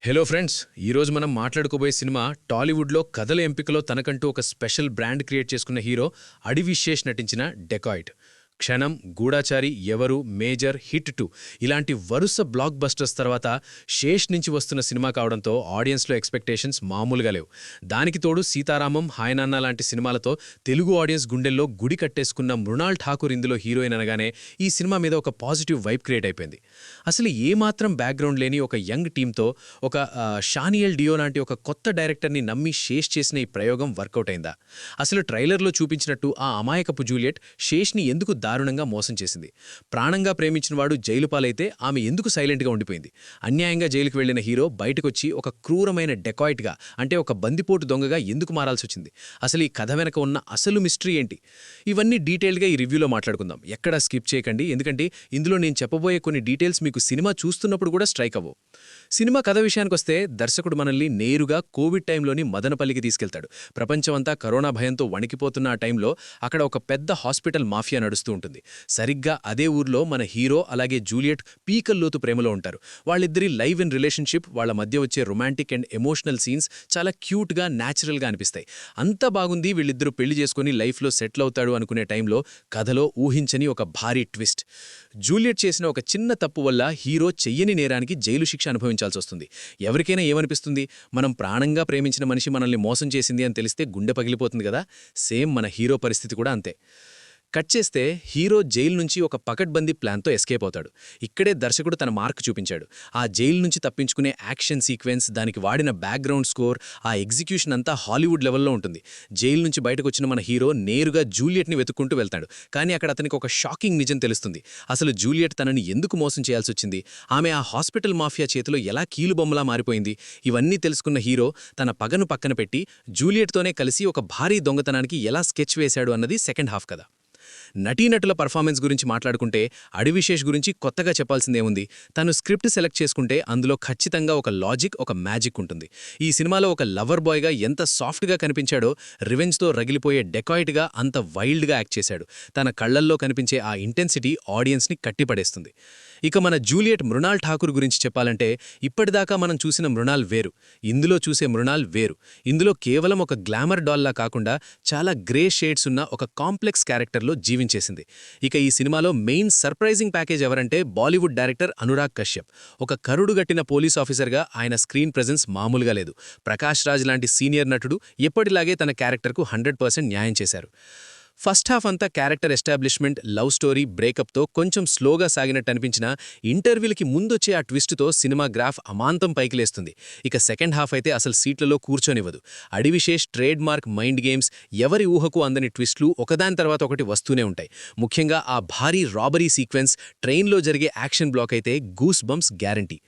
Hello friends, ఈరోజు మనం మాట్లాడుకోబోయే cinema టాలీవుడ్లో కథల ఎంపికలో తనకంటూ ఒక స్పెషల్ బ్రాండ్ క్రియేట్ చేసుకున్న హీరో అడి విశేష్ నటించిన డెకాయిట్. క్షణం, గూఢాచారి, ఎవరు, మేజర్, హిట్ 2 ఇలాంటి వరుస బ్లాక్ బస్టర్స్ తర్వాత శేష్ నుంచి వస్తున్న సినిమా కావడంతో ఆడియన్స్లో ఎక్స్పెక్టేషన్స్ మామూలుగా లేవు. దానికి తోడు సీతారామం, హాయనాన్న లాంటి సినిమాలతో తెలుగు ఆడియన్స్ గుండెల్లో గుడి కట్టేసుకున్న మృణాల్ ఠాకూర్ ఇందులో హీరోయిన్ అనగానే ఈ సినిమా మీద ఒక పాజిటివ్ వైబ్ క్రియేట్ అయిపోయింది. అసలు ఏమాత్రం బ్యాక్గ్రౌండ్ లేని ఒక యంగ్ టీంతో ఒక షానియల్ డియో లాంటి ఒక కొత్త డైరెక్టర్ని నమ్మి శేష్ చేసిన ఈ ప్రయోగం వర్కౌట్ అయిందా? అసలు ట్రైలర్లో చూపించినట్టు ఆ అమాయకపు జూలియట్ శేష్ని ఎందుకు దారుణంగా మోసం చేసింది? ప్రాణంగా ప్రేమించిన వాడు జైలు పాలైతే ఆమె ఎందుకు సైలెంట్గా ఉండిపోయింది? అన్యాయంగా జైలుకు వెళ్లిన హీరో బయటకొచ్చి ఒక క్రూరమైన డెకాయిట్గా, అంటే ఒక బందిపోటు దొంగగా ఎందుకు మారాల్సి వచ్చింది? అసలు ఈ కథ వెనక ఉన్న అసలు మిస్టరీ ఏంటి? ఇవన్నీ డీటెయిల్గా ఈ రివ్యూలో మాట్లాడుకుందాం. ఎక్కడా స్కిప్ చేయకండి, ఎందుకంటే ఇందులో నేను చెప్పబోయే కొన్ని డీటెయిల్స్ మీకు సినిమా చూస్తున్నప్పుడు కూడా స్ట్రైక్ అవ్వవు. సినిమా కథ విషయానికొస్తే దర్శకుడు మనల్ని నేరుగా కోవిడ్ టైంలోని మదనపల్లికి తీసుకెళ్తాడు. ప్రపంచమంతా కరోనా భయంతో వణికిపోతున్న ఆ టైంలో అక్కడ ఒక పెద్ద హాస్పిటల్ మాఫియా నడుస్తూ ఉంటుంది. సరిగ్గా అదే ఊర్లో మన హీరో అలాగే జూలియట్ పీకల్లోతు ప్రేమలో ఉంటారు. వాళ్ళిద్దరి లైవ్ ఇన్ రిలేషన్షిప్, వాళ్ళ మధ్య వచ్చే రొమాంటిక్ అండ్ ఎమోషనల్ సీన్స్ చాలా క్యూట్గా, న్యాచురల్గా అనిపిస్తాయి. అంతా బాగుంది, వీళ్ళిద్దరూ పెళ్లి చేసుకుని లైఫ్లో సెటిల్ అవుతాడు అనుకునే టైంలో కథలో ఊహించని ఒక భారీ ట్విస్ట్. జూలియట్ చేసిన ఒక చిన్న తప్పు వల్ల హీరో చెయ్యని నేరానికి జైలు శిక్ష అనుభవించాల్సి వస్తుంది. ఎవరికైనా ఏమనిపిస్తుంది? మనం ప్రాణంగా ప్రేమించిన మనిషి మనల్ని మోసం చేసింది అని తెలిస్తే గుండె పగిలిపోతుంది కదా. సేమ్ మన హీరో పరిస్థితి కూడా అంతే. కట్ చేస్తే హీరో జైలు నుంచి ఒక పకడ్బందీ ప్లాన్తో ఎస్కేప్ అవుతాడు. ఇక్కడే దర్శకుడు తన మార్క్ చూపించాడు. ఆ జైలు నుంచి తప్పించుకునే యాక్షన్ సీక్వెన్స్, దానికి వాడిన బ్యాక్గ్రౌండ్ స్కోర్, ఆ ఎగ్జిక్యూషన్ అంతా హాలీవుడ్ లెవెల్లో ఉంటుంది. జైలు నుంచి బయటకు వచ్చిన మన హీరో నేరుగా జూలియట్ని వెతుక్కుంటూ వెళ్తాడు. కానీ అక్కడ అతనికి ఒక షాకింగ్ నిజం తెలుస్తుంది. అసలు జూలియట్ తనని ఎందుకు మోసం చేయాల్సి వచ్చింది? ఆమె ఆ హాస్పిటల్ మాఫియా చేతిలో ఎలా కీలుబొమ్మలా మారిపోయింది? ఇవన్నీ తెలుసుకున్న హీరో తన పగను పక్కన పెట్టి జూలియట్తోనే కలిసి ఒక భారీ దొంగతనానికి ఎలా స్కెచ్ వేశాడు అన్నది సెకండ్ హాఫ్ కదా. నటీనటుల పర్ఫార్మెన్స్ గురించి మాట్లాడుకుంటే అడి విశేష్ గురించి కొత్తగా చెప్పాల్సిందేముంది? తను స్క్రిప్ట్ సెలెక్ట్ చేసుకుంటే అందులో ఖచ్చితంగా ఒక లాజిక్, ఒక మ్యాజిక్ ఉంటుంది. ఈ సినిమాలో ఒక లవర్ బాయ్గా ఎంత సాఫ్ట్గా కనిపించాడో, రివెంజ్తో రగిలిపోయే డెకాయిట్గా అంత వైల్డ్గా యాక్ట్ చేశాడు. తన కళ్లల్లో కనిపించే ఆ ఇంటెన్సిటీ ఆడియన్స్ని కట్టిపడేస్తుంది. ఇక మన జూలియట్ మృణాల్ ఠాకూర్ గురించి చెప్పాలంటే ఇప్పటిదాకా మనం చూసిన మృణాల్ వేరు, ఇందులో చూసే మృణాల్ వేరు. ఇందులో కేవలం ఒక గ్లామర్ డాల్లా కాకుండా చాలా గ్రే షేడ్స్ ఉన్న ఒక కాంప్లెక్స్ క్యారెక్టర్లో జీవించేసింది. ఇక ఈ సినిమాలో మెయిన్ సర్ప్రైజింగ్ ప్యాకేజ్ ఎవరంటే బాలీవుడ్ డైరెక్టర్ అనురాగ్ కశ్యప్. ఒక కరుడుగట్టిన పోలీస్ ఆఫీసర్గా ఆయన స్క్రీన్ ప్రెజెన్స్ మామూలుగా లేదు. ప్రకాష్ రాజ్ లాంటి సీనియర్ నటుడు ఎప్పటిలాగే తన క్యారెక్టర్కు 100% న్యాయం చేశారు. ఫస్ట్ హాఫ్ అంతా క్యారెక్టర్ ఎస్టాబ్లిష్మెంట్, లవ్ స్టోరీ, బ్రేకప్తో కొంచెం స్లోగా సాగినట్టు అనిపించినా ఇంటర్వ్యూలకి ముందొచ్చే ఆ ట్విస్టుతో సినిమా గ్రాఫ్ అమాంతం పైకి లేస్తుంది. ఇక సెకండ్ హాఫ్ అయితే అసలు సీట్లలో కూర్చొనివ్వదు. అడి విశేష్ ట్రేడ్ మార్క్ మైండ్ గేమ్స్, ఎవరి ఊహకు అందని ట్విస్టులు ఒకదాని తర్వాత ఒకటి వస్తూనే ఉంటాయి. ముఖ్యంగా ఆ భారీ రాబరీ సీక్వెన్స్, ట్రైన్లో జరిగే యాక్షన్ బ్లాక్ అయితే గూస్ బంప్స్ గ్యారంటీ.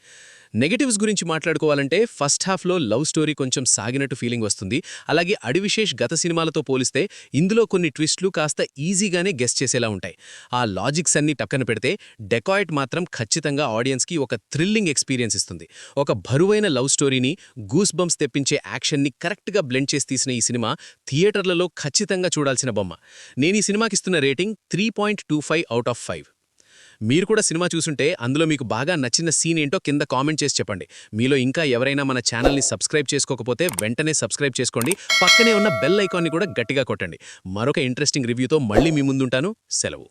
నెగటివ్స్ గురించి మాట్లాడుకోవాలంటే ఫస్ట్ హాఫ్లో లవ్ స్టోరీ కొంచెం సాగినట్టు ఫీలింగ్ వస్తుంది. అలాగే అడి విశేష్ గత సినిమాలతో పోలిస్తే ఇందులో కొన్ని ట్విస్టులు కాస్త ఈజీగానే గెస్ చేసేలా ఉంటాయి. ఆ లాజిక్స్ అన్ని పక్కన పెడితే డెకాయిట్ మాత్రం ఖచ్చితంగా ఆడియన్స్కి ఒక థ్రిల్లింగ్ ఎక్స్పీరియన్స్ ఇస్తుంది. ఒక బరువైన లవ్ స్టోరీని, గూస్ బంప్స్ తెప్పించే యాక్షన్ని కరెక్ట్గా బ్లెండ్ చేసి తీసిన ఈ సినిమా థియేటర్లలో ఖచ్చితంగా చూడాల్సిన బొమ్మ. నేను ఈ సినిమాకి ఇస్తున్న రేటింగ్ 3.25/5. మీరు కూడా సినిమా చూసుంటే అందులో మీకు బాగా నచ్చిన సీన్ ఏంటో కింద కామెంట్ చేసి చెప్పండి. మీలో ఇంకా ఎవరైనా మన ఛానల్ని సబ్స్క్రైబ్ చేసుకోకపోతే వెంటనే సబ్స్క్రైబ్ చేసుకోండి. పక్కనే ఉన్న బెల్ ఐకాన్ని కూడా గట్టిగా కొట్టండి. మరొక ఇంట్రెస్టింగ్ రివ్యూతో మళ్ళీ మీ ముందుంటాను. సెలవు.